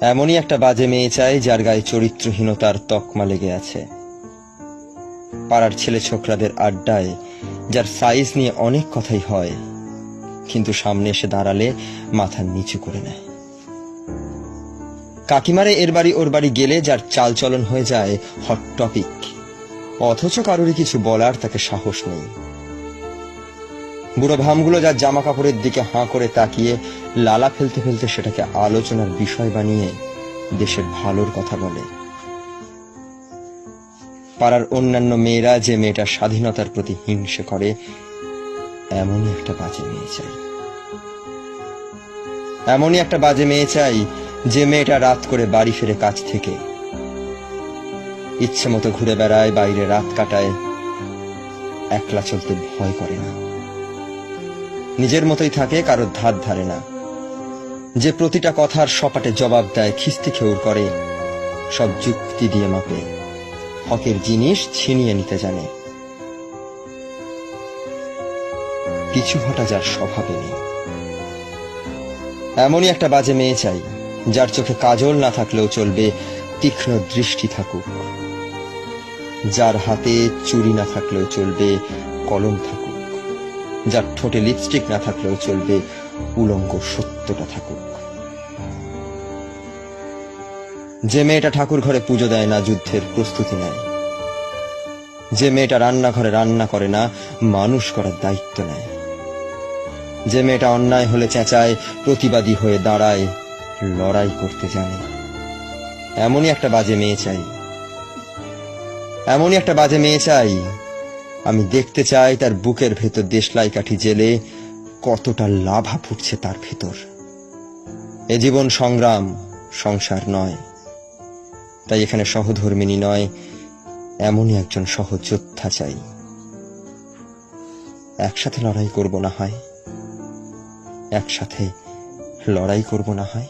এমনই একটা বাজে মেয়ে চাই যার গায়ে চরিত্রহীনতার তকমা লেগে আছে। পাড়ার ছেলে ছোকরাদের আড্ডায় যার সাইজ নিয়ে অনেক কথাই হয়, কিন্তু সামনে এসে দাঁড়ালে মাথা নিচু করে নেয়। কাকিমারে এর বাড়ি ওর বাড়ি গেলে যার চালচলন হয়ে যায় হট টপিক, অথচ কারোরই কিছু বলার তাকে সাহস নেই। বুড়ো ভামগুলো যার জামা কাপড়ের দিকে হাঁ করে তাকিয়ে লালা ফেলতে ফেলতে সেটাকে আলোচনার বিষয় বানিয়ে দেশের ভালোর কথা বলে। পাড়ার অন্যান্য মেয়েরা যে মেয়েটার স্বাধীনতার প্রতি হিংসে করে, এমনই একটা বাজে মেয়ে চাই। এমনই একটা বাজে মেয়ে চাই যে মেয়েটা রাত করে বাড়ি ফিরে কাজ থেকে, ইচ্ছে মতো ঘুরে বেড়ায়, বাইরে রাত কাটায়, একলা চলতে ভয় করে না, নিজের মতোই থাকে, কারোর ধার ধারে না, যে প্রতিটা কথার সপাটে জবাব দেয়, খিস্তি খেউর করে, সব যুক্তি দিয়ে মাপে, হকের জিনিস ছিনিয়ে নিতে জানে, পিছু হটা যার স্বভাবে নেই। এমনই একটা বাজে মেয়ে চাই যার চোখে কাজল না থাকলেও চলবে, তীক্ষ্ণ দৃষ্টি থাকুক, যার হাতে চুড়ি না থাকলেও চলবে, কলম থাকুক, যার ঠোঁটে লিপস্টিক না থাকলেও চলবে, উলঙ্গ সত্যটা থাকুক। যে মেয়েটা ঠাকুর ঘরে পুজো দেয় না, যুদ্ধের প্রস্তুতি নেয়, যে মেয়েটা রান্নাঘরে রান্না করে না, মানুষ করার দায়িত্ব নেয়, যে মেয়েটা অন্যায় হলে চেঁচায়, প্রতিবাদী হয়ে দাঁড়ায়, লড়াই করতে জানে, এমনই একটা বাজে মেয়ে চাই। এমনই একটা বাজে মেয়ে চাই। আমি দেখতে চাই তার বুকের ভেতর দেশলাই কাঠি জেলে কতটা লাভা ফুটছে তার ভেতর। এ জীবন সংগ্রাম, সংসার নয়, তাই এখানে সহধর্মিনী নয়, এমনই একজন সহযোদ্ধা চাই। একসাথে লড়াই করব না হয়, একসাথে লড়াই করব না হয়।